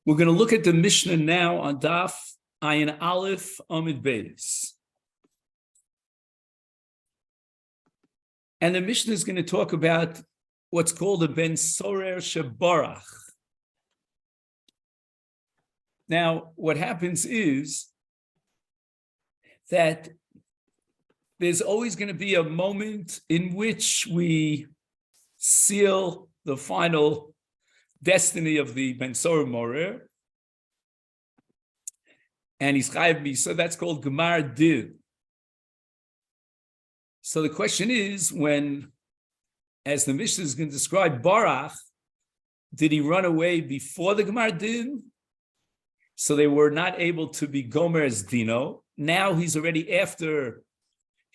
We're going to look at the Mishnah now on Daf Ayin Aleph Amid Beis. And the Mishnah is going to talk about what's called a Ben Sorer Shebarach. Now, what happens is that there's always going to be a moment in which we seal the final destiny of the Ben Sorer Morer, and he's chayav misa. That's called Gemar Din. So the question is, when, as the Mishnah is going to describe, Barach, did he run away before the Gemar Din? So they were not able to be Gomer's Dino. Now he's already after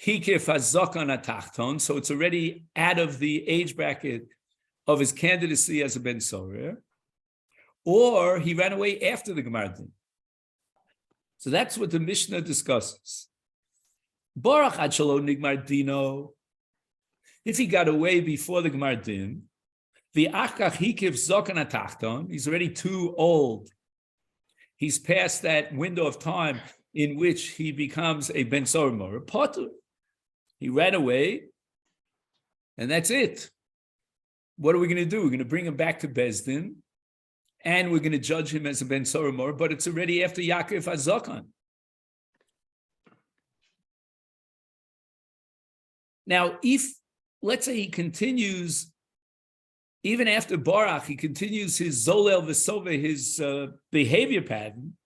Hikif Hazakan Atachton, so it's already out of the age bracket of his candidacy as a Ben Sorer, or he ran away after the Gemar Din. So that's what the Mishnah discusses. Barach ad shelo nigmar dino, if he got away before the Gemar Din, the achkach hikif zokan atachton, he's already too old. He's past that window of time in which he becomes a Ben Sorer Morer. Potter, he ran away, and that's it. What are we going to do? We're going to bring him back to Beis Din, and we're going to judge him as a Ben Sorer Morer, but it's already after Yaakov HaZakan. Now, if, let's say he continues, even after Barach, he continues his Zolel V'Sove, his behavior pattern,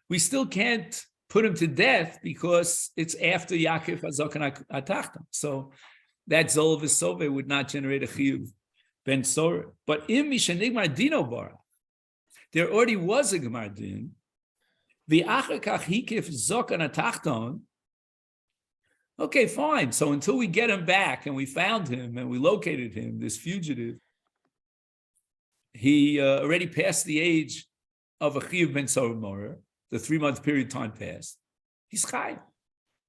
we still can't put him to death because it's after Yaakov HaZakan Atachton. So that Zolel V'Sove would not generate a Chiyuv Ben Sorer. But in Mishanigmar Dino Barach, there already was a Gemar Din. The Achakach Hikif Zokan Atachton. Okay, fine. So until we get him back and we found him and we located him, this fugitive, he already passed the age of a Chiyuv Ben Sorer Morer. The 3-month period time passed. He's Chai,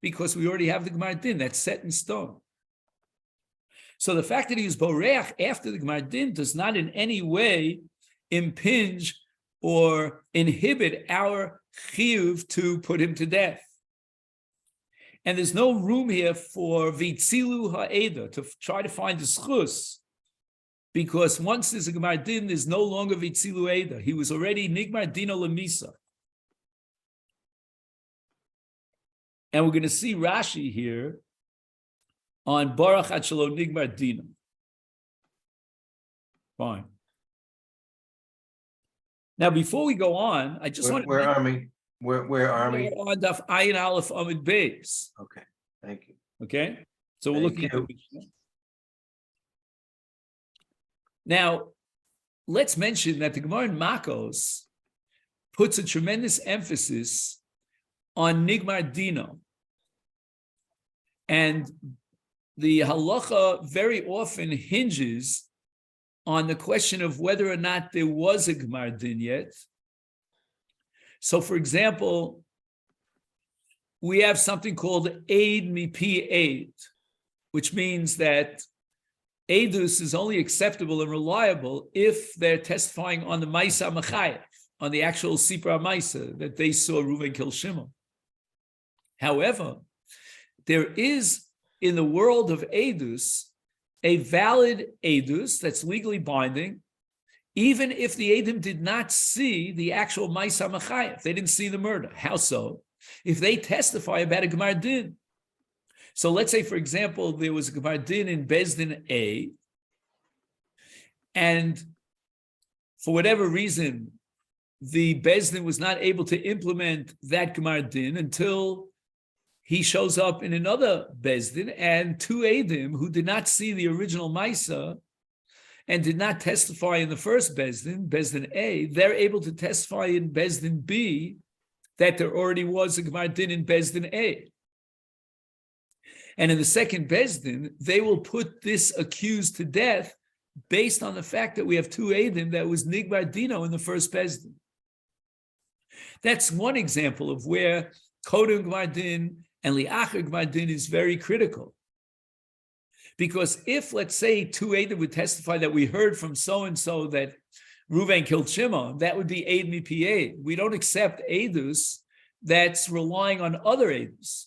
because we already have the Gemar Din. That's set in stone. So the fact that he was Boreach after the Gemar Din does not in any way impinge or inhibit our Chiyuv to put him to death. And there's no room here for Vitzilu Ha'eda, to try to find the schus, because once there's a Gemar Din, there's no longer Vitzilu Eda. He was already Nigmar Dino Lemisa. And we're going to see Rashi here on Barach ad shelo nigmar dino. Fine. Now, before we go on, I just want to... Where are we? Where are we? On Daf Ayin Aleph Amid Beis. Okay, thank you. Okay? So we're looking at the Mishnah. Now, let's mention that the Gemara in Makos puts a tremendous emphasis on Nigmar Dino. And the halacha very often hinges on the question of whether or not there was a Gemar Din yet. So, for example, we have something called Eid Mipi Eid, which means that Eidus is only acceptable and reliable if they're testifying on the Maisa Machayev, on the actual Sipra Maisa, that they saw Reuven kill Shimon. However, there is, in the world of Eidus, a valid Eidus that's legally binding, even if the Eidim did not see the actual Maisa Machayev. They didn't see the murder. How so? If they testify about a Gemar Din. So let's say, for example, there was a Gemar Din in Beis Din A, and for whatever reason, the Beis Din was not able to implement that Gemar Din until he shows up in another Beis Din, and 2 Eidim who did not see the original Maisa and did not testify in the first Beis Din A, they're able to testify in Beis Din B that there already was a Gemar Din in Beis Din A. And in the second Beis Din, they will put this accused to death based on the fact that we have 2 Eidim that was Nigmar Dino in the first Beis Din. That's one example of where Kodem Gemar Din and Li'achar Gemar Din is very critical. Because if, let's say, 2 Eidim would testify that we heard from so-and-so that Reuven killed Shimon, that would be Eid Mipi Eid. We don't accept Eidus that's relying on other Eidus.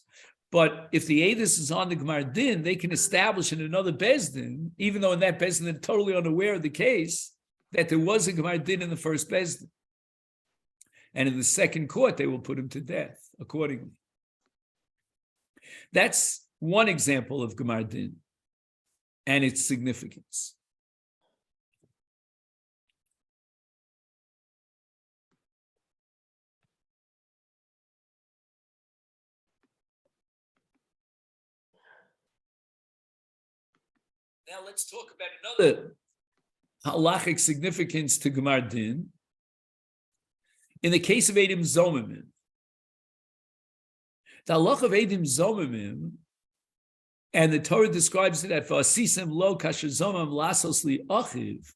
But if the Eidus is on the Gemar Din, they can establish in another Bezdin, even though in that Bezdin they're totally unaware of the case, that there was a Gemar Din in the first Bezdin. And in the second court, they will put him to death accordingly. That's one example of Gemar Din and its significance. Now let's talk about another halachic significance to Gemar Din. In the case of Eidim Zomimim, the halach of Eidim Zomimim, and the Torah describes it at V'asisim lo kasher zomam lasos li achiv,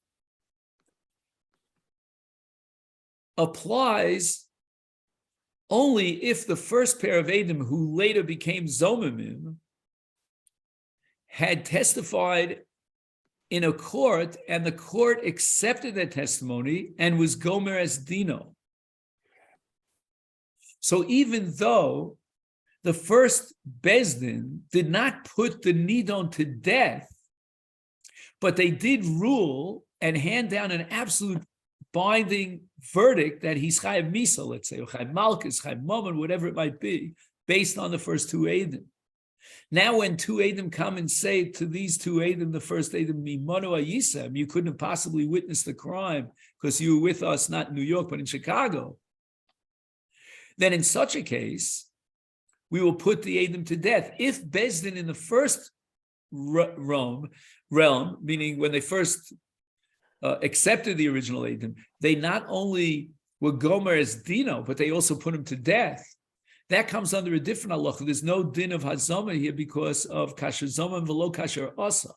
applies only if the first pair of Eidim who later became Zomimim had testified in a court, and the court accepted their testimony and was gomer as dino. So even though the first Bezdin did not put the Nidon to death, but they did rule and hand down an absolute binding verdict that he's Chayav Misa, let's say, or Chayav Malkus, Chayav Mammon, whatever it might be, based on the first two Eidim. Now, when two Eidim come and say to these two Eidim, the first Eidim, Mimonu Ayisem, you couldn't have possibly witnessed the crime because you were with us, not in New York, but in Chicago, then in such a case, we will put the Eidim to death. If Bezdin in the first realm, meaning when they first accepted the original Eidim, they not only were Gomer as Dino, but they also put him to death. That comes under a different halacha. There's no din of hazama here because of kasher zoma and velo kasher asa.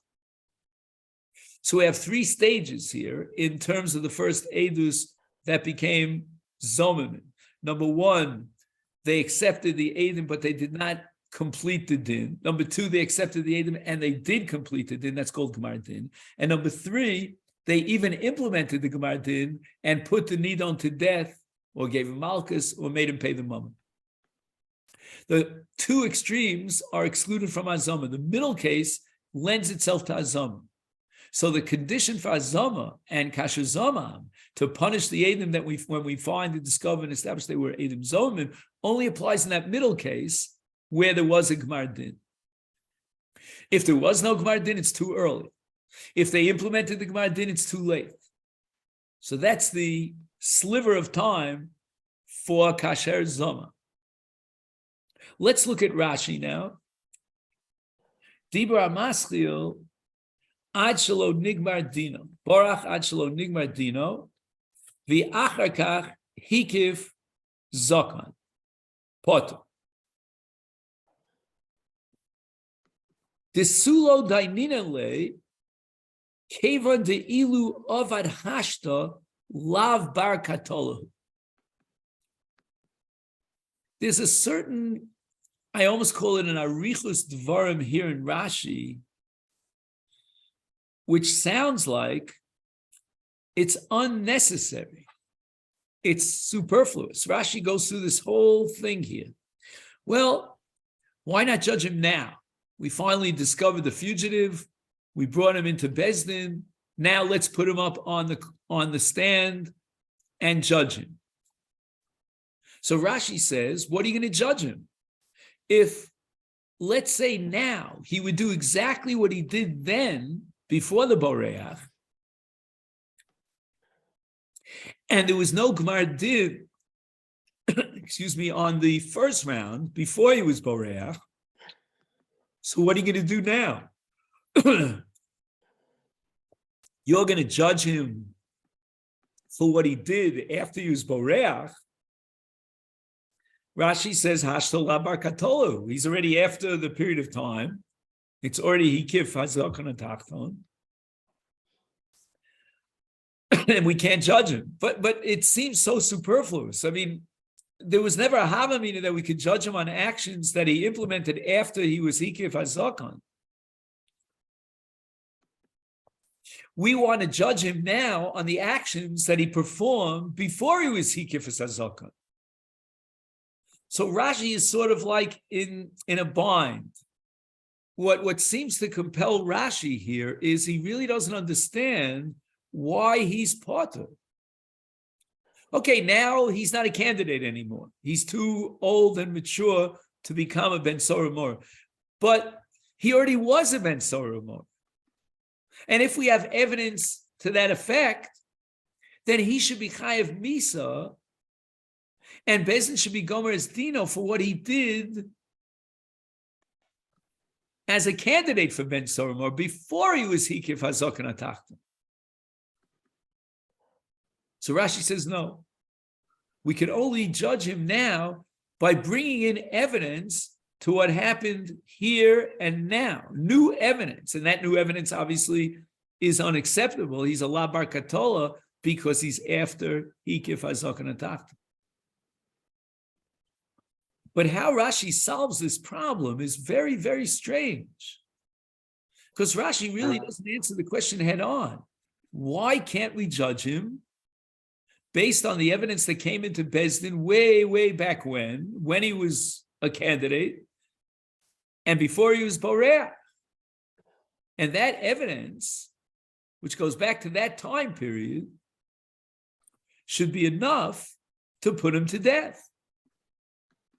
So we have three stages here in terms of the first edus that became zomim. Number one, they accepted the edim, but they did not complete the din. Number two, they accepted the edim and they did complete the din. That's called gemar din. And number three, they even implemented the gemar din and put the nidon to death, or gave him malchus, or made him pay the mammon. The two extremes are excluded from Azama. The middle case lends itself to Azama. So the condition for Azama and Kasher Zomam to punish the Edim that when we find and discover and establish they were Edim Zomim only applies in that middle case where there was a Gemar Din. If there was no Gemar Din, it's too early. If they implemented the Gemar Din, it's too late. So that's the sliver of time for Kasher Zoma. Let's look at Rashi now. Dibra Maschil ad shelo nigmar dino. Borach ad shelo nigmar dino. V'achar kach hikiv zokan. Poto. Desulo daininele kevan de ilu avad hashta lav bar katolahu. There's a certain, I almost call it an arichus dvarim here in Rashi, which sounds like it's unnecessary. It's superfluous. Rashi goes through this whole thing here. Well, why not judge him now? We finally discovered the fugitive. We brought him into Bezdin. Now let's put him up on the stand and judge him. So Rashi says, what are you going to judge him? If, let's say now, he would do exactly what he did then, before the Boreach, and there was no Gemar Din, on the first round, before he was Boreach, so what are you going to do now? You're going to judge him for what he did after he was Boreach. Rashi says, Hashtal Labar Katolu. He's already after the period of time. It's already Hikif Hazakon and Tachton. And we can't judge him. But it seems so superfluous. I mean, there was never a Havamina that we could judge him on actions that he implemented after he was Hikif Hazakon. We want to judge him now on the actions that he performed before he was Hikifas Hazakon. So Rashi is sort of like in a bind. What seems to compel Rashi here is he really doesn't understand why he's potter. Okay, now he's not a candidate anymore. He's too old and mature to become a Ben Soromor. But he already was a Ben Soromor. And if we have evidence to that effect, then he should be Chayev Misa, and Bezdin should be Gomer as Dino for what he did as a candidate for Ben Soromor before he was Hikif Hazakon Atachton. So Rashi says, no. We can only judge him now by bringing in evidence to what happened here and now. New evidence. And that new evidence obviously is unacceptable. He's a La Bar Katola because he's after Hikif Hazakon Atachton. But how Rashi solves this problem is very, very strange. Because Rashi really doesn't answer the question head on. Why can't we judge him based on the evidence that came into Bezdin way, way back when he was a candidate and before he was Boreach? And that evidence, which goes back to that time period, should be enough to put him to death.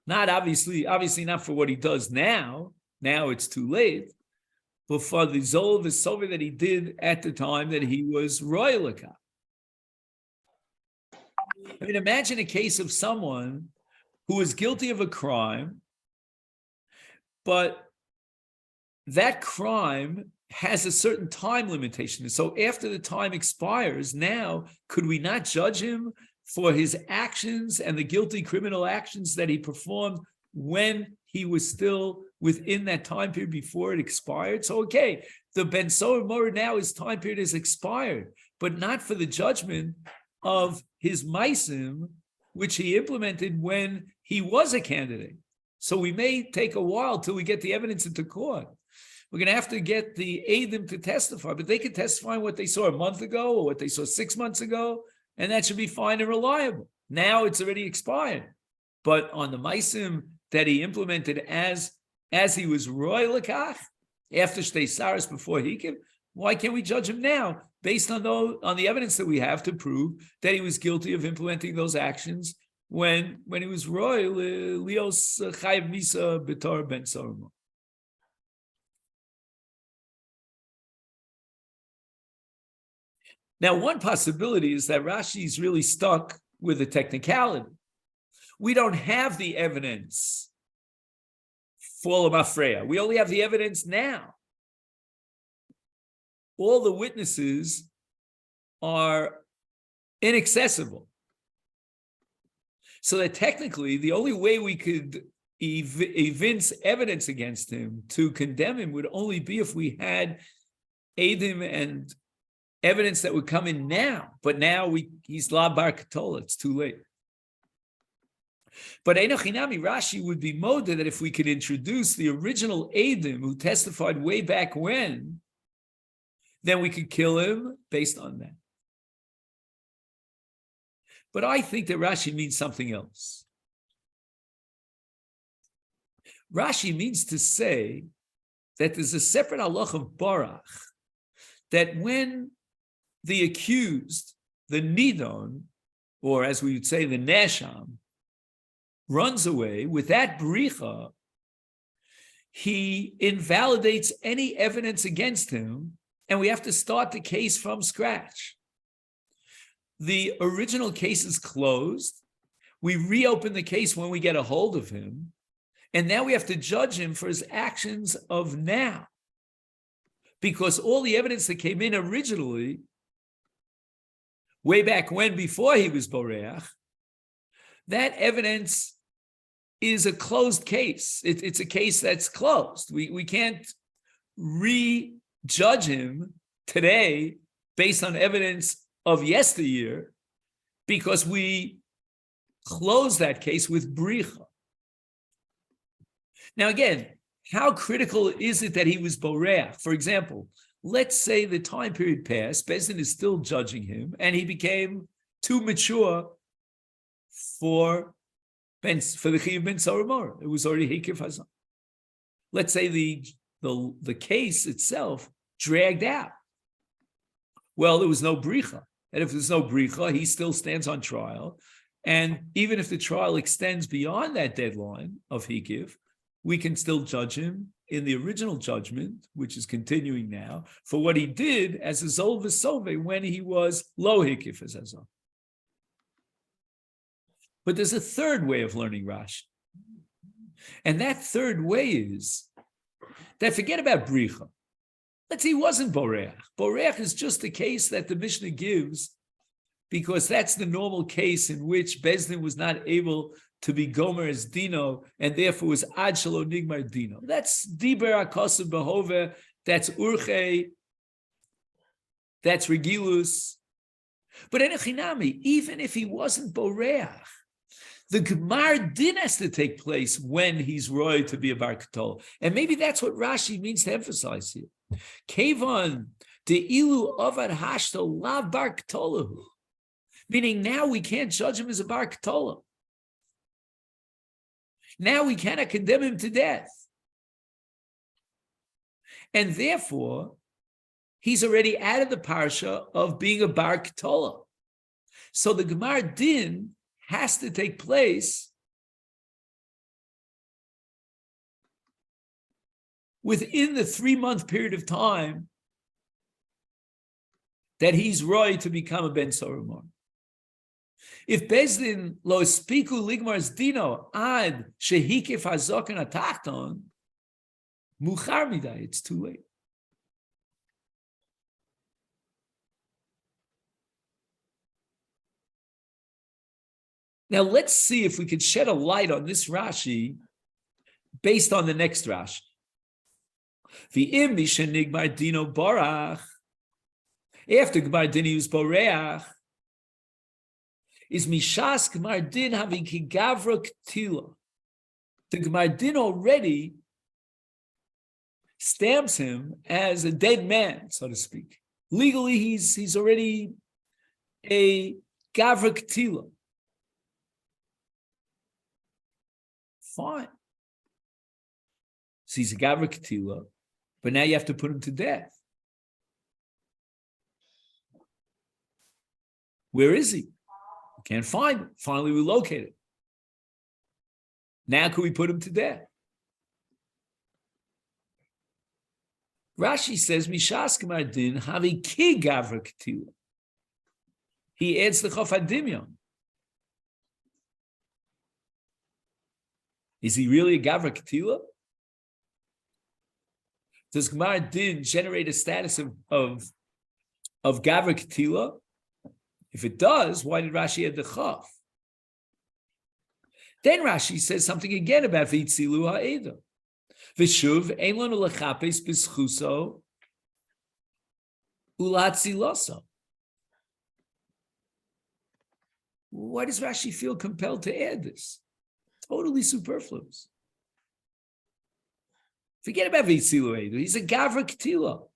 Not obviously not for what he does now. Now it's too late. But for the Zol V'Sover that he did at the time that he was Royalaka. I mean, imagine a case of someone who is guilty of a crime, but that crime has a certain time limitation. So after the time expires, now, could we not judge him for his actions and the guilty criminal actions that he performed when he was still within that time period before it expired? So, okay, the Ben Soromor now, his time period has expired, but not for the judgment of his Maisim, which he implemented when he was a candidate. So we may take a while till we get the evidence into court. We're going to have to get the Eidim to testify, but they can testify on what they saw a month ago or what they saw 6 months ago, and that should be fine and reliable. Now it's already expired. But on the Maisim that he implemented as he was Roy Lakach, after Shtei Saras, before he came, why can't we judge him now based on the evidence that we have to prove that he was guilty of implementing those actions when he was Roy Leos Chayev Misa B'Tor Ben Soromor? Now, one possibility is that Rashi is really stuck with a technicality. We don't have the evidence for Lamafreya. We only have the evidence now. All the witnesses are inaccessible. So that technically, the only way we could evince evidence against him to condemn him would only be if we had Eidim and evidence that would come in now. But now he's La Bar Katola. It's too late. But Einochinami, Rashi would be moda that if we could introduce the original Eidim who testified way back when, then we could kill him based on that. But I think that Rashi means something else. Rashi means to say that there's a separate halach of Barach, that when the accused, the Nidon, or as we would say, the Nesham, runs away with that bricha, he invalidates any evidence against him, and we have to start the case from scratch. The original case is closed. We reopen the case when we get a hold of him, and now we have to judge him for his actions of now. Because all the evidence that came in originally, way back when, before he was Boreach, that evidence is a closed case. It's a case that's closed. We can't rejudge him today based on evidence of yesteryear because we close that case with bricha. Now again, how critical is it that he was Boreach? For example, let's say the time period passed, Bezdin is still judging him, and he became too mature for the Chiyuv Ben Saramor. It was already Hikif Hazan. Let's say the case itself dragged out. Well, there was no bricha. And if there's no bricha, he still stands on trial. And even if the trial extends beyond that deadline of Hikif, we can still judge him in the original judgment, which is continuing now, for what he did as a Zol V'Sove when he was lo Hikif as Hazan. But there's a third way of learning Rashi. And that third way is that forget about bricha. Let's say he wasn't boreach. Boreach is just a case that the Mishnah gives because that's the normal case in which Bezdin was not able to be gomer as dino and therefore was ad shelo nigmar dino. That's diber akosav behove, that's urche, that's regilus. But enochinami, even if he wasn't boreach, the Gemar din has to take place when he's roy to be a bar ketol. And maybe that's what Rashi means to emphasize here. Kevon de ilu avad hashto lav bar ketolahu. Meaning now we can't judge him as a bar ketolah. Now we cannot condemn him to death. And therefore, he's already out of the parsha of being a bar ketolah. So the Gemar din has to take place within the 3-month period of time that he's roy to become a ben soromor. If Bezdin lo spiku ligmar's dino ad shehikif hazokon atachton muchar midai, it's too late. Now let's see if we can shed a light on this Rashi based on the next Rashi. V'im mishenigmar dino barach, after Gemar din used boreach, is mishas Gemar din having kigavra ktila. The Gemar din already stamps him as a dead man, so to speak. Legally, he's already a gavra ktila. Fine. So he's a gavra ketila, but now you have to put him to death. Where is he? We can't find him. Finally, we locate him. Now can we put him to death? Rashi says, Mishas Gemar din havi ki gavra ketila. He adds the chof hadimyon. Is he really a gavra ketila? Does Gemar din generate a status of gavra ketila? If it does, why did Rashi add the chaf? Then Rashi says something again about v'itzilu ha'eda. V'shuv ein lanu lechapes b'schuso ulatziloso. Why does Rashi feel compelled to add this? Totally superfluous. Forget about v'itzilu ha'eda. He's a gavra ketila.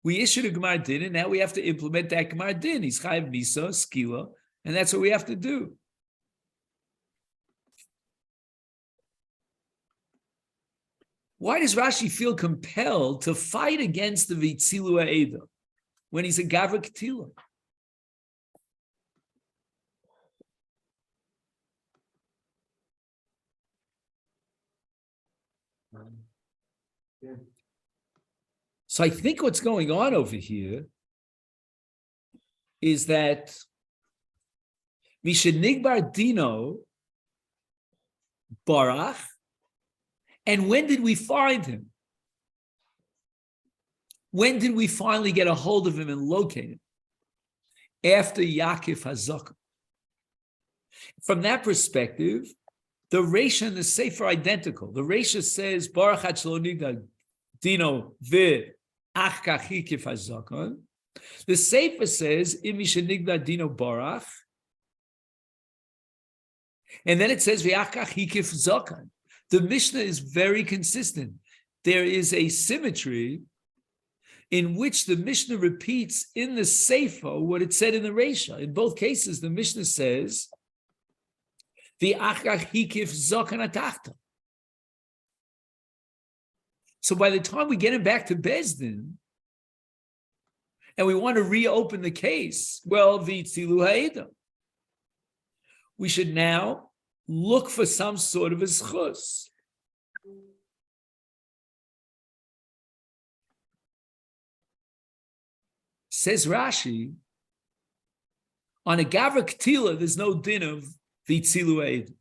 We issued a Gemar din, and now we have to implement that Gemar din. He's chayav misa, skila, and that's what we have to do. Why does Rashi feel compelled to fight against the Vitzilu Ha'eda when he's a Gavra Ketila? So I think what's going on over here is that Mishenigbar Dino Barach, and when did we find him? When did we finally get a hold of him and locate him? After Yaakov Hazakah. From that perspective, the Reisha and the Sefer are identical. The Reisha says, Baruch Hatzlonigda Dino Vid Achkach Hikif Hazakah. The Sefer says, Imishenigda Dino Barach. And then it says, V'achkach Hikif Zakan. The Mishnah is very consistent. there is a symmetry in which the Mishnah repeats in the Seifa what it said in the Reisha. In both cases, the Mishnah says, the achach hikif zokan atachta. So by the time we get him back to Bezdin, and we want to reopen the case, well, v'tzilu ha'eda, we should now look for some sort of a zchus. Says Rashi, on a gavra ketila, there's no din of v'tzilu ha'eda.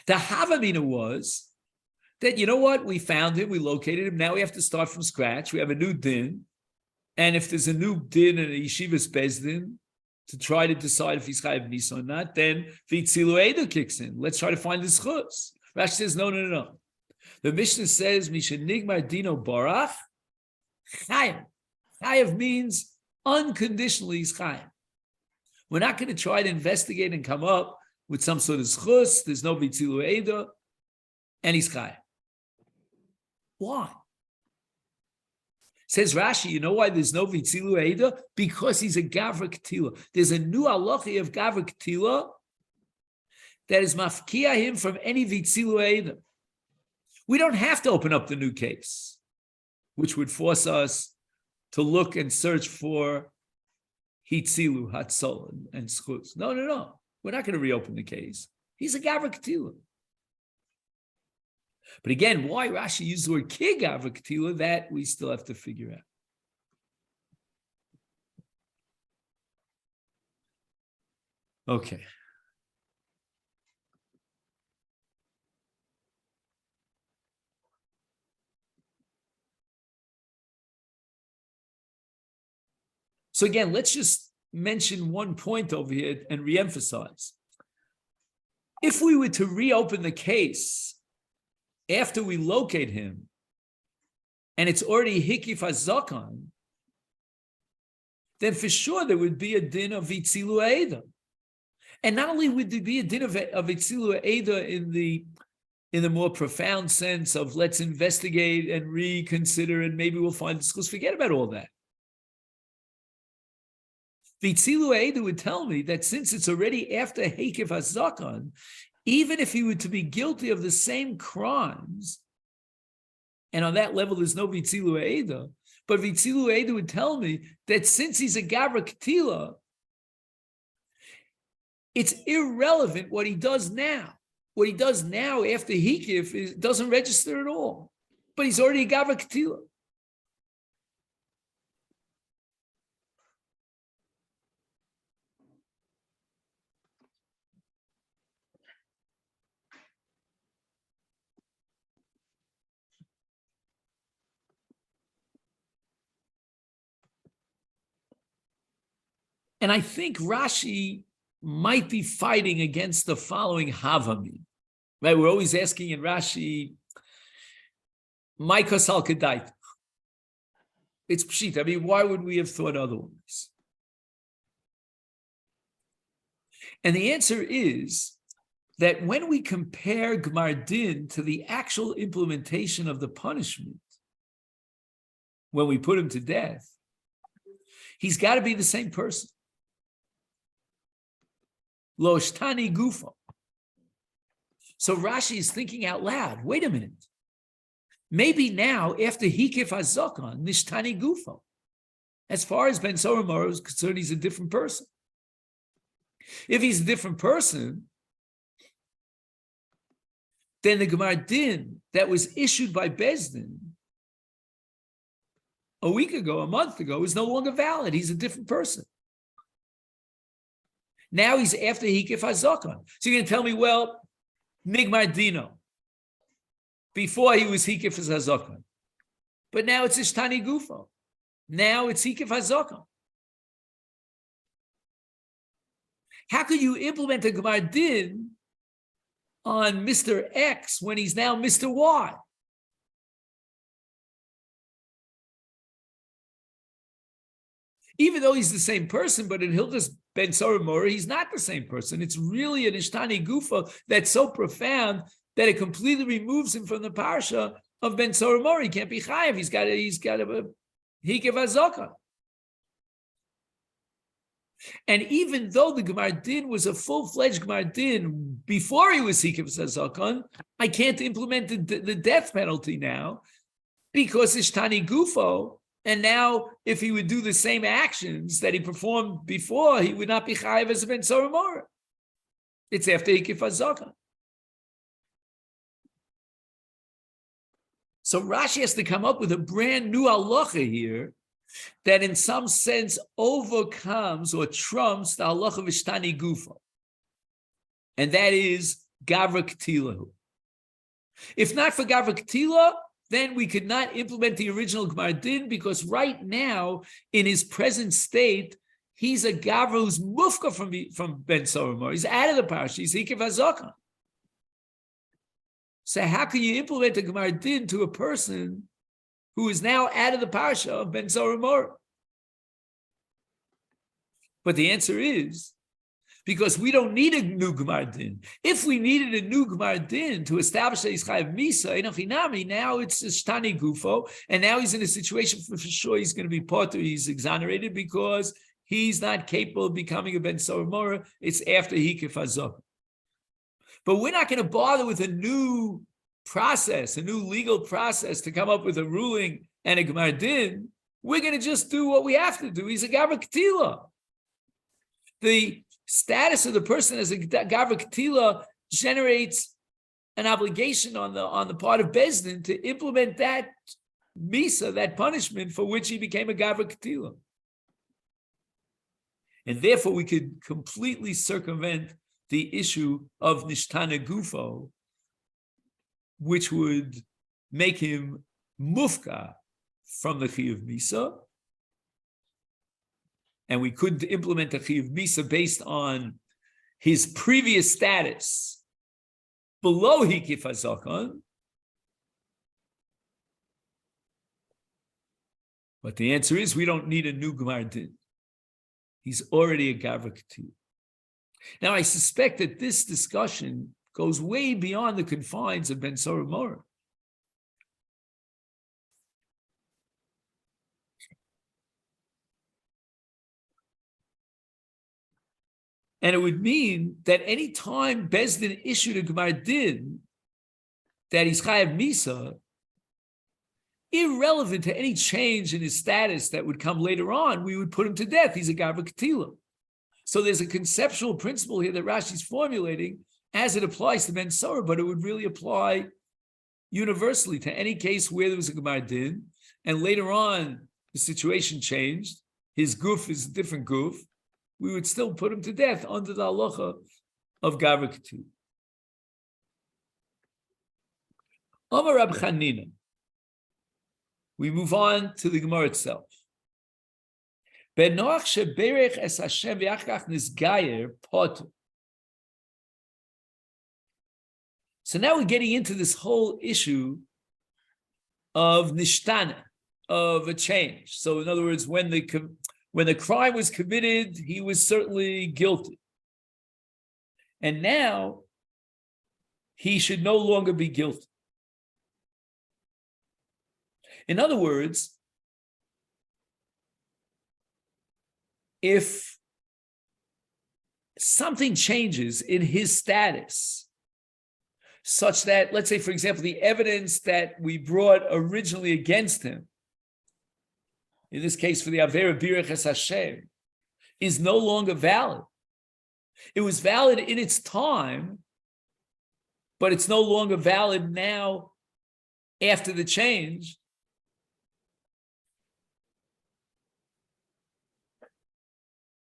The Havamina was that, you know what, we found him, we located him, now we have to start from scratch, we have a new din, and if there's a new din in a yeshiva's bezdin, to try to decide if he's chayav misa or not, then v'tzilu ha'eda kicks in. Let's try to find the zchus. Rashi says, no. The Mishnah says, misha nigmar dino barach, chayav. Chayav means unconditionally he's chayav. We're not going to try to investigate and come up with some sort of zchus. There's no v'tzilu ha'eda, and he's chayav. Why? Says Rashi, you know why there's no v'tzilu ha'eda? Because he's a gavra ketila. There's a new halacha of gavra ketila that is mafkia him from any v'tzilu ha'eda. We don't have to open up the new case, which would force us to look and search for hitzilu, hatzol, and schutz. No. We're not going to reopen the case. He's a gavra ketila. But again, why Rashi used the word ki gavra ketila, that we still have to figure out. Okay. So again, let's just mention one point over here and reemphasize. If we were to reopen the case after we locate him, and it's already hikif hazakan, then for sure there would be a din of v'tzilu ha'eda. And not only would there be a din of v'tzilu ha'eda in the more profound sense of let's investigate and reconsider and maybe we'll find the schools, forget about all that. V'tzilu ha'eda would tell me that since it's already after hikif hazakan, even if he were to be guilty of the same crimes, and on that level there's no v'tzilu ha'eda, but v'tzilu ha'eda would tell me that since he's a gavra ketila, it's irrelevant what he does now. What he does now after hikif doesn't register at all, but he's already a gavra ketila. And I think Rashi might be fighting against the following Havami. Right? We're always asking in Rashi, Maikos al Kedait. It's pshit. I mean, why would we have thought otherwise? And the answer is that when we compare Gmar Din to the actual implementation of the punishment, when we put him to death, he's got to be the same person. Lo shtani gufo. So Rashi is thinking out loud. Wait a minute. Maybe now, after hikif hazakan, nishtani gufo. As far as Ben Soromar is concerned, he's a different person. If he's a different person, then the Gemar Din that was issued by Bezdin a week ago, a month ago, is no longer valid. He's a different person. Now he's after hikif hazakan. So you're going to tell me, well, nigmar dino. Before he was hikif hazakan. But now it's ishtani gufo. Now it's hikif hazakan. How could you implement a Gemar Din on Mr. X when he's now Mr. Y? Even though he's the same person, but in Hilchas Ben Soromor, he's not the same person. It's really an Ishtani Gufa that's so profound that it completely removes him from the parsha of Ben Soromor. He can't be chayiv. He's got a hikev hazaka. And even though the Gemar Din was a full-fledged Gemar Din before he was hikev hazaka, I can't implement the death penalty now because it's Tani Gufo. And now, if he would do the same actions that he performed before, he would not be chayiv as a Ben Soromor. It's after hikev hazaka. So Rashi has to come up with a brand new halacha here that in some sense overcomes or trumps the halacha of Ishtani Gufa. And that is Gavra K'tilahu. If not for Gavra K'tila, then we could not implement the original Gemar Din because right now, in his present state, he's a Gavra who's mufka from Ben Soromor. He's out of the parsha. He's hikev hazaka. So how can you implement a Gemar Din to a person who is now out of the parsha of Ben Soromor? But the answer is, because we don't need a new Gemar Din. If we needed a new Gemar Din to establish that he's chayav misa, now it's a Shtani Gufo, and now he's in a situation for sure he's going to be potter, he's exonerated because he's not capable of becoming a Ben Soromor. It's after hikev hazaka. But we're not going to bother with a new process, a new legal process to come up with a ruling and a Gemar Din. We're going to just do what we have to do. He's a Gavra K'tila. The status of the person as a Gavra K'tila generates an obligation on the part of Beis Din to implement that misa, that punishment for which he became a Gavra K'tila. And therefore we could completely circumvent the issue of Nishtana Gufo, which would make him mufka from the Chiyuv Misa. And we couldn't implement the Chiyuv Misa based on his previous status below hikev hazaka. But the answer is we don't need a new Gemar Din. He's already a Gavra K'tila. Now, I suspect that this discussion goes way beyond the confines of Ben Soromor. And it would mean that any time Beis Din issued a Gemar Din that he's chayav misa, irrelevant to any change in his status that would come later on, we would put him to death. He's a Gavra K'tila. So there's a conceptual principle here that Rashi's formulating as it applies to Ben Soromor, but it would really apply universally to any case where there was a Gemar Din, and later on the situation changed, his guf is a different guf, we would still put him to death under the halacha of Gavra K'tila. Amar Rab Chanina. We move on to the Gemara itself. Benoach sheberech es Hashem v'achkach nisgayer potu. So now we're getting into this whole issue of nishtana, of a change. So in other words, when the crime was committed, he was certainly guilty. And now he should no longer be guilty. In other words, if something changes in his status, such that, let's say, for example, the evidence that we brought originally against him, in this case for the Avera Birech Es Hashem, is no longer valid. It was valid in its time, but it's no longer valid now after the change.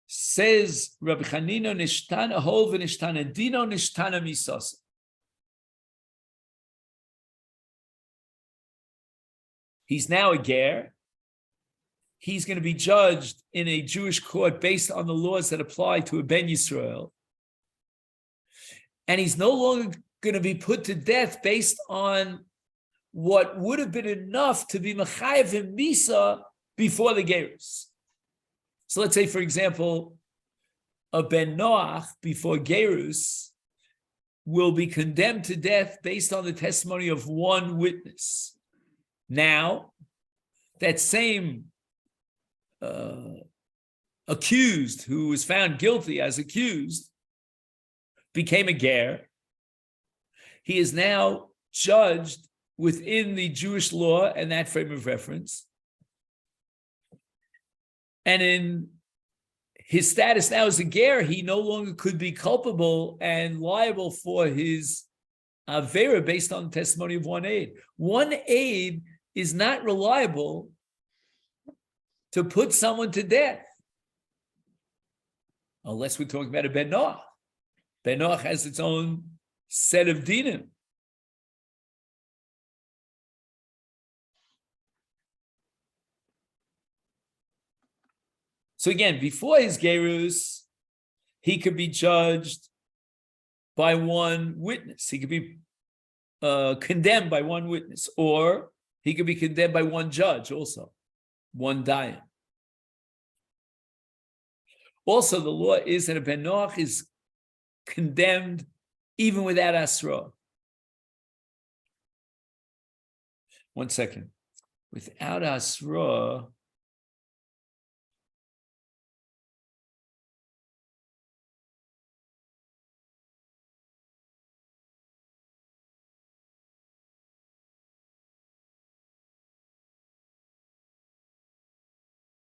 Says Rabbi Chanina, nishtana hol v'nishtana dino nishtana misasa. He's now a ger. He's going to be judged in a Jewish court based on the laws that apply to a Ben Yisrael. And he's no longer going to be put to death based on what would have been enough to be mechayev him misa before the gerus. So let's say, for example, a Ben Noach before gerus will be condemned to death based on the testimony of one witness. Now, that same accused who was found guilty as accused became a ger. He is now judged within the Jewish law and that frame of reference. And in his status now as a ger, he no longer could be culpable and liable for his avera based on the testimony of one aid. One aid is not reliable to put someone to death, unless we're talking about a ben Noach. Ben Noach has its own set of dinim. So again, before his gerus, he could be judged by one witness. He could be condemned by one witness, or he could be condemned by one judge also, one dayan. Also, the law is that a ben Noach is condemned even without asra. One second. Without asra,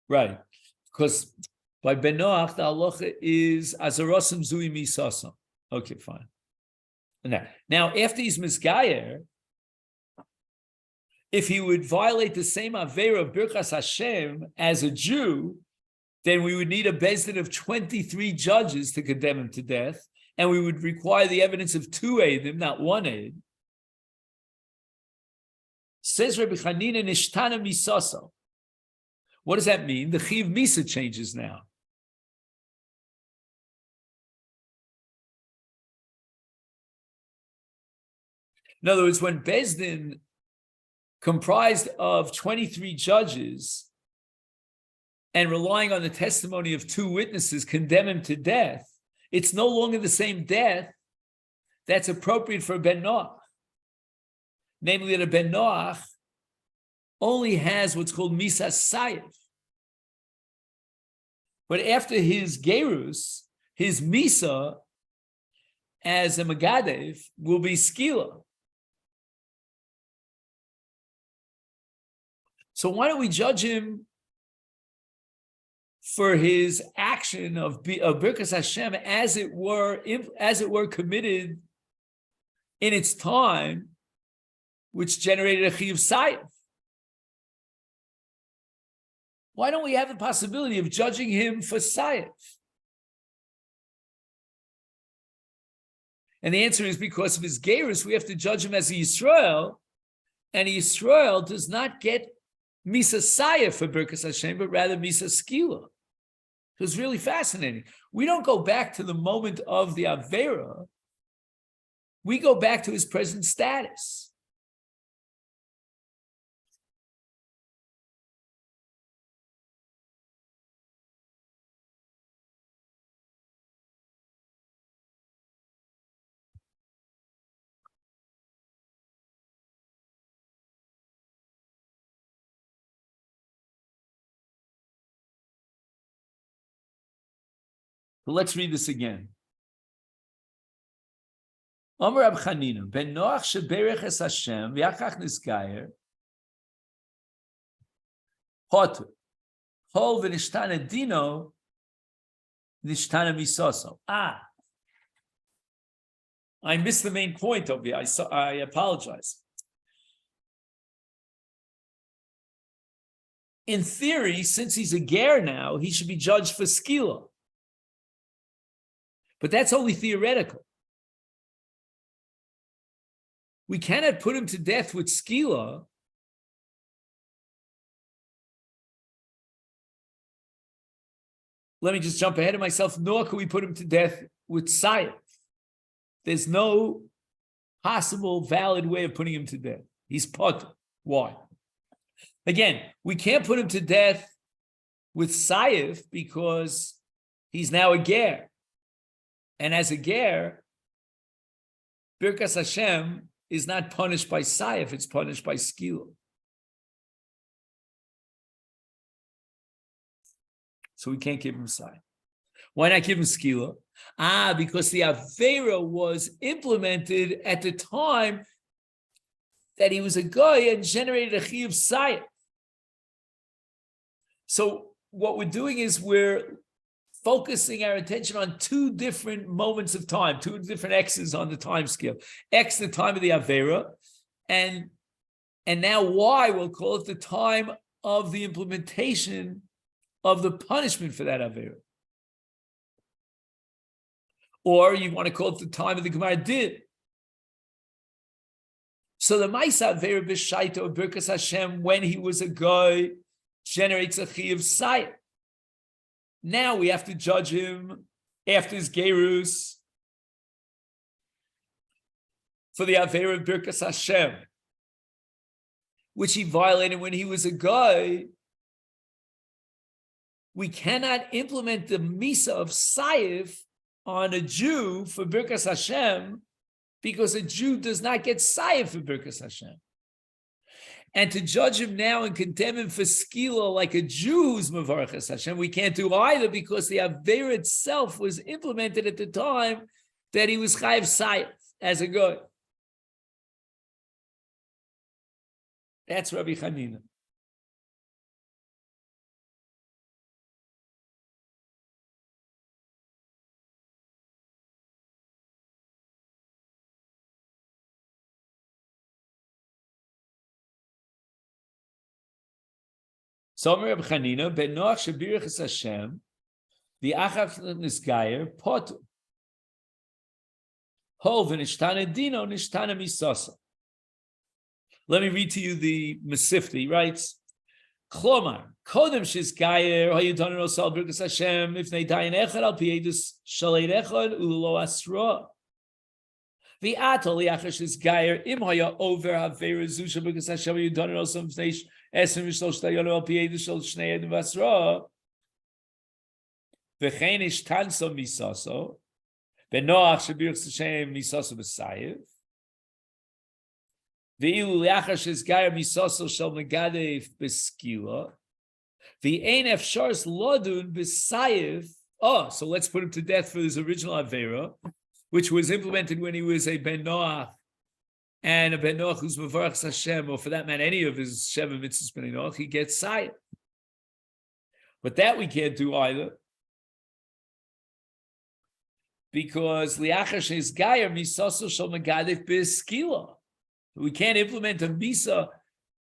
right, because by ben Noach, the halacha is azarosim zui misasam. Okay, fine. Now, after he's misgayer, if he would violate the same avera of Birchas Hashem as a Jew, then we would need a bezdin of 23 judges to condemn him to death, and we would require the evidence of 2 eidim, not 1 aid. Says Rabbi Chanina, nishtana misaso. What does that mean? The chiv misa changes now. In other words, when bezdin comprised of 23 judges and relying on the testimony of 2 witnesses condemn him to death, it's no longer the same death that's appropriate for a ben Noach. Namely, that a ben Noach only has what's called misas sayif. But after his gerus, his misa as a magadev will be skila. So why don't we judge him for his action of Birkas Hashem as it were committed in its time, which generated a chiyuv sayif? Why don't we have the possibility of judging him for sayif? And the answer is because of his gerus, we have to judge him as a Yisrael, and a Yisrael does not get Misa Sayif for Birkas Hashem, but rather Misa Skila. So it's really fascinating. We don't go back to the moment of the Avera. We go back to his present status. So let's read this again. Omer Rab Chanina, ben Noach sheberech es Hashem v'achach nisgayer potter hol v'nishtana dino nishtana misoso. I missed the main point of it. I apologize. In theory, since he's a ger now, he should be judged for skila. But that's only theoretical. We cannot put him to death with skila let me just jump ahead of myself, nor can we put him to death with sayif. There's no possible valid way of putting him to death. He's potter. Why? Again, we can't put him to death with sayif because he's now a ger. And as a ger, Birkas Hashem is not punished by Saif, it's punished by Skila. So we can't give him Saif. Why not give him Skila? Because the Avera was implemented at the time that he was a guy and generated a Chi of Saif. So what we're doing is we're focusing our attention on two different moments of time, two different X's on the time scale. X, the time of the Avera, and now Y, we'll call it the time of the implementation of the punishment for that Avera. Or you want to call it the time of the Gemara Din. So the Maisa Avera B'Shaita of Birkas Hashem, when he was a guy, generates a Chi of Sayat. Now we have to judge him after his Gerus for the Avera of Birkas Hashem, which he violated when he was a guy. We cannot implement the Misa of Saif on a Jew for Birkas Hashem because a Jew does not get Saif for Birkas Hashem. And to judge him now and condemn him for skila like a Jew who's Mavarchas Hashem, we can't do either because the Avera itself was implemented at the time that he was Chayiv Saif as a god. That's Rabbi Chanina. So Rabbi Chanina, Ben Noach Shabirachas Hashem, the Achav Nisgayer, Pot. Hov Nishtana Dino, Nishtana Misasa. Let me read to you the Masifta. He writes, Chlomar, Kodem Shizgayer, Hayudan Rosal Birkas Hashem, if they die in Echad, Al Piedus, Shalei Echad, Ulo Asra. The Atol Yachash is Gayer, Im Haya over Havera Zusha Birkas Hashem, Hayudan Rosal Mfneish. Esrim Mishlosh Tayono Al Piedus Shal Shnei Ed Vasra. V'chein Ish Tanso Misaso. Benoach Shabirachas Hashem Misaso B'Sayev. Ve'ilu Yachash is Gayer Misaso Shal Megadev B'Skila. Ve'ein Efshars Lodun B'Sayev. Oh, so let's put him to death for his original Avera, which was implemented when he was a Ben Noach, and a Ben Noach who's Mavarchas Hashem, or for that matter, any of his Sheva Mitzvahs Ben Noach, he gets Sayat. But that we can't do either, because Liachash is Gayer Misaso Shal Megadif B'Skila. We can't implement a Misa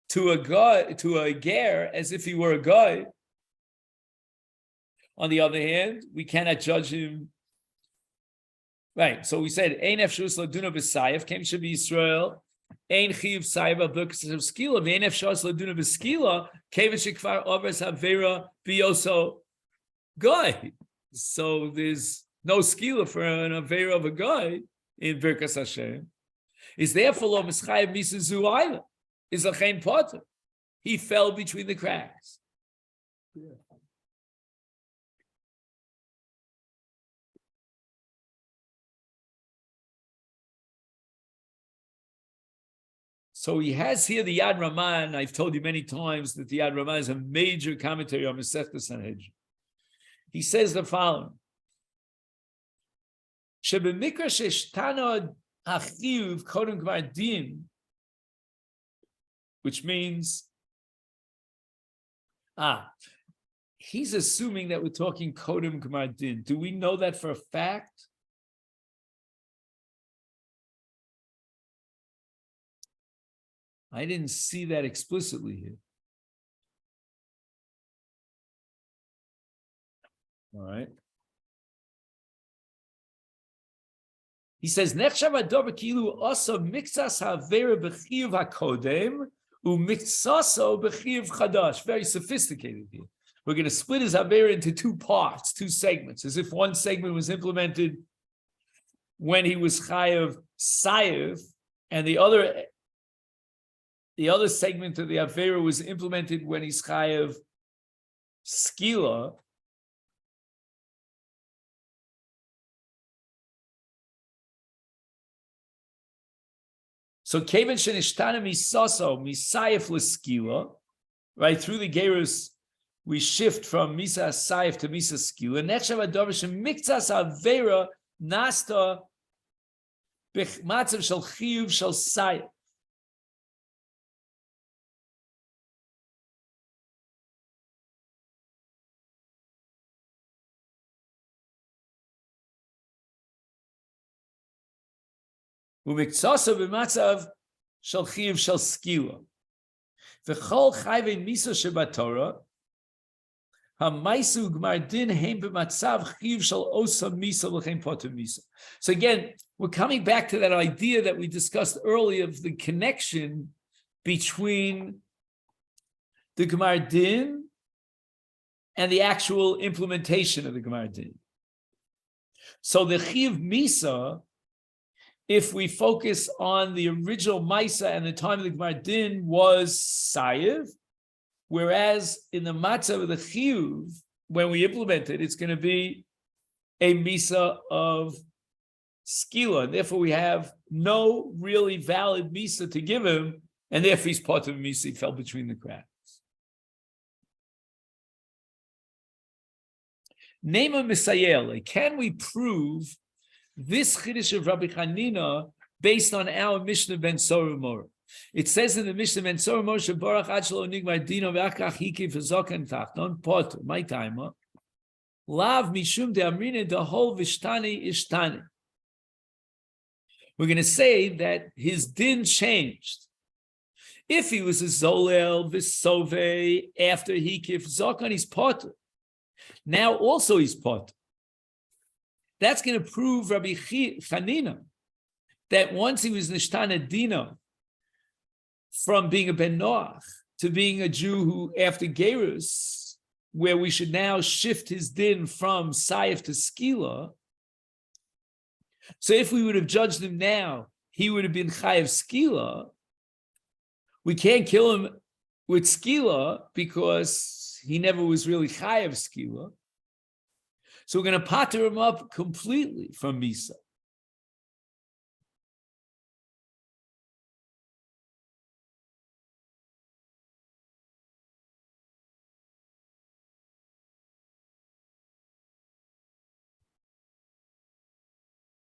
to a guy, to a ger, as if he were a guy. On the other hand, we cannot judge him. Right, so we said, Ein Efshus Laduna B'Sayef, Kem Shabi Yisrael, Ein Chiv Sayeva B'Kes of Skila, Ein Efshus Laduna B'Skila, Kem Shikvar Overs Havera B'Yoso Guy. So there's no Skila for an Avera of a guy in Birkas Hashem. Is therefore Lo Mischayev Misa Zuayla, is a Chaim Potter. He fell between the cracks. Yeah. So he has here the Yad Raman. I've told you many times that the Yad Raman is a major commentary on Masechet Sanhedrin. He says the following: Shebemikra sheshtana achiyuv kodem gmar din, which means, he's assuming that we're talking kodem gmar din. Do we know that for a fact? I didn't see that explicitly here. All right. He says, "Nechshav ador kilu also mixas havera b'chiyuv hakodem umixaso b'chiyuv chadash." Very sophisticated here. We're going to split his havera into two parts, two segments, as if one segment was implemented when he was chayav sayev, and the other segment of the Avera was implemented when he's chayav skila. So Kevan Shenishtana Misaso, Misayef L'Skila, right? Through the Gerus, we shift from Misa Sayef to Misa Skila. Nechshav Adovish Miktsas Avera Nasta B'matzav Shel Chiyuv Shel Sayef. Umiktsasa b'matzav shel chiyuv shel skila. V'chol chayvei misa shebatorah hamaisu gmar din heim b'matzav chiyuv shel osa misa l'chein poter misa. So again, we're coming back to that idea that we discussed earlier of the connection between the Gemar Din and the actual implementation of the Gemar Din. So the chiyuv misa, if we focus on the original Maisa and the time of the Gemar Din was Sayiv, whereas in the Matzah of the Chiyuv, when we implement it, it's going to be a Misa of Skila. And therefore, we have no really valid Misa to give him, and therefore he's part of Misa, he fell between the cracks. Nema Misayele, can we prove this Chiddush of Rabbi Chanina based on our Mishnah Ben Sorah Mora? It says in the Mishnah Ben Sorah Mora, Shebarach Achlo Nigmar Dino Ve'achach Hiki V'Zokan Tachnon Potter. My timer. Lav Mishum De Amrina Dehol Vishtani Ishtani. We're going to say that his din changed. If he was a Zolel V'Sove after Hiki V'Zokan, he's Potter. Now also he's Potter. That's going to prove Rabbi Chanina that once he was Nishtana Dina from being a Ben Noach to being a Jew who, after Gerus, where we should now shift his din from Saif to Skila. So if we would have judged him now, he would have been Chayav Skila. We can't kill him with Skila because he never was really Chayav Skila. So we're going to pater him up completely from Misa.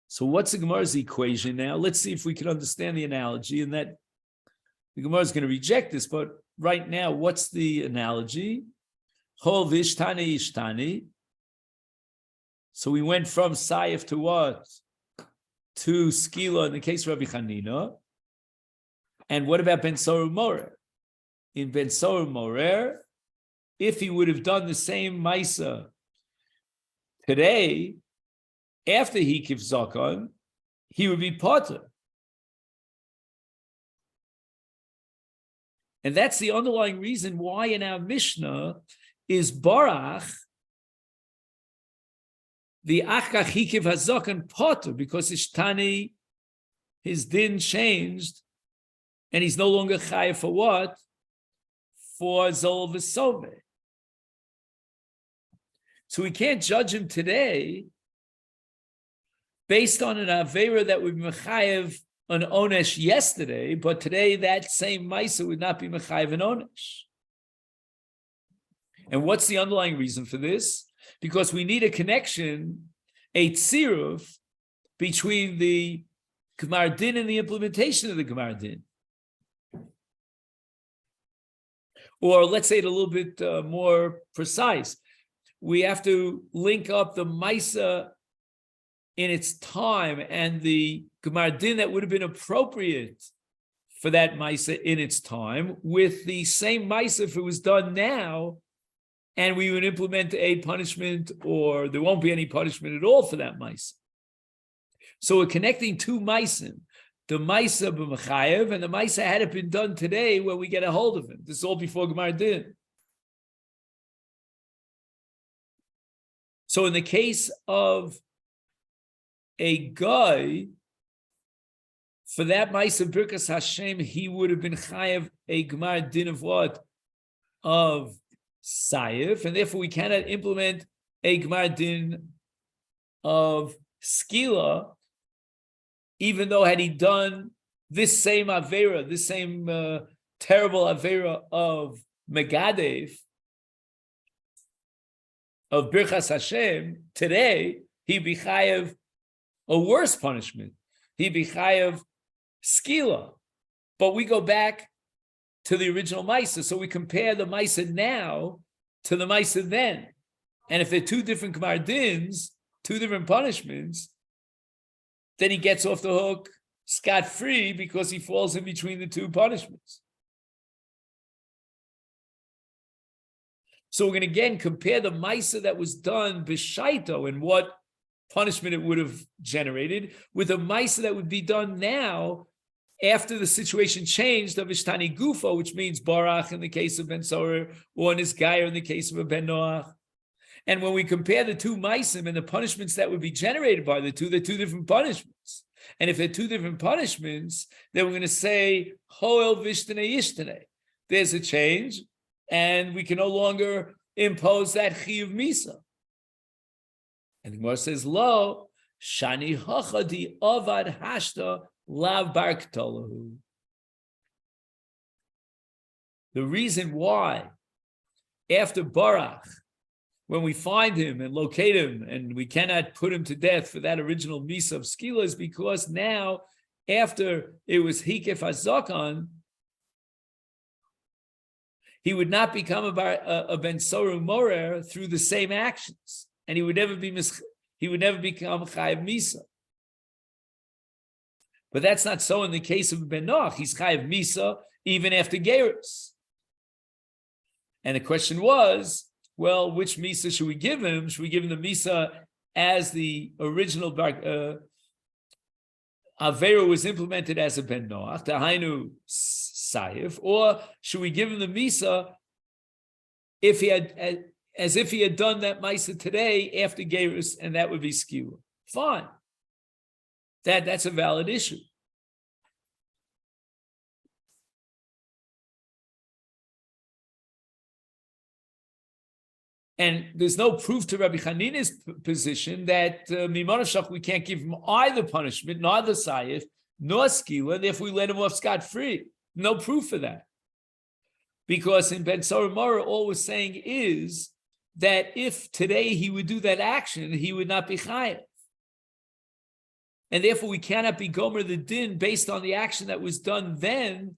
So what's the Gemara's equation now? Let's see if we can understand the analogy, and that the Gemara is going to reject this, but right now, what's the analogy? Hol vishtani ishtani. So we went from Saif to what? To Skila in the case of Rabbi Chanina. And what about Ben Sorah Morer? In Ben Sorah Morer, if he would have done the same Maisa today, after he gives Zakon, he would be Potter. And that's the underlying reason why in our Mishnah is Barach the Achach Hikiv Hazakan Potter, because Ishtani, his din changed, and he's no longer Chayav for what? For Zol V'Sove. So we can't judge him today based on an Avera that would be Mechayev an Onesh yesterday, but today that same Maisa would not be Mechayev an Onesh. And what's the underlying reason for this? Because we need a connection, a tziruf, between the Gemar Din and the implementation of the Gemar Din. Or let's say it a little bit more precise. We have to link up the Maisa in its time and the Gemar Din that would have been appropriate for that Maisa in its time with the same Maisa if it was done now, and we would implement a punishment, or there won't be any punishment at all for that Maisa. So we're connecting two Maisim, the Maisa b'Mechayev and the Maisa had it been done today where we get a hold of him. This is all before Gemar Din. So in the case of a guy, for that Maisa Birkas Hashem, he would have been Chayev a Gemar Din of what? Of Saif, and therefore we cannot implement a Gemar Din of Skila, even though had he done this same Avera, this same terrible Avera of Megadev, of Birchas Hashem, today, he be chayav a worse punishment. He be chayav skila. But we go back to the original Maisa. So we compare the Maisa now to the Maisa then. And if they're two different Gemar Dins, two different punishments, then he gets off the hook scot-free because he falls in between the two punishments. So we're going to again compare the Maisa that was done b'shaito and what punishment it would have generated with a Maisa that would be done now after the situation changed of Ishtani Gufo, which means Barach in the case of Ben Sorer, or Nisgayer in the case of a Ben Noach. And when we compare the two Maisim and the punishments that would be generated by the two, they're two different punishments. And if they're two different punishments, then we're going to say, Hoel Vishtane Yishtane. There's a change, and we can no longer impose that Chiyuv Misa. And the Gemara says, Lo, Shani Hachadi Avad Hashta Lav Barktolahu. The reason why, after Barach, when we find him and locate him, and we cannot put him to death for that original Misa of Skila, is because now, after it was Hikef HaZakan, he would not become a Ben Soru Morer through the same actions, and he would never become Chayav Misa. But that's not so in the case of Ben Noach. He's Chayav Misa even after Gerus. And the question was, well, which Misa should we give him? Should we give him the Misa as the original Avera was implemented as a Ben Noach, the Hainu Saif, or should we give him the Misa if he had, as if he had done that Misa today after Gerus, and that would be Skila? Fine. That's a valid issue. And there's no proof to Rabbi Chanina's position that we can't give him either punishment, neither Sayif, nor Skila, and therefore we let him off scot-free. No proof for that. Because in Ben Sorer Mora, all we're saying is that if today he would do that action, he would not be chayav. And therefore we cannot be Gomer the Din based on the action that was done then,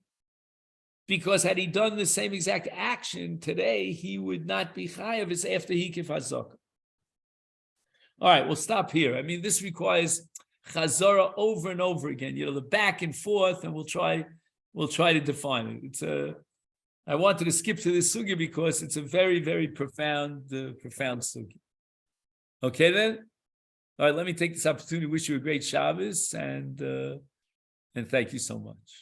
because had he done the same exact action today, he would not be chayav. It's after Hikif HaZakah. All right, we'll stop here. I mean, this requires chazara over and over again. The back and forth, and we'll try to define it. I wanted to skip to this sugya because it's a very, very profound sugya. Okay, then. All right, let me take this opportunity to wish you a great Shabbos and thank you so much.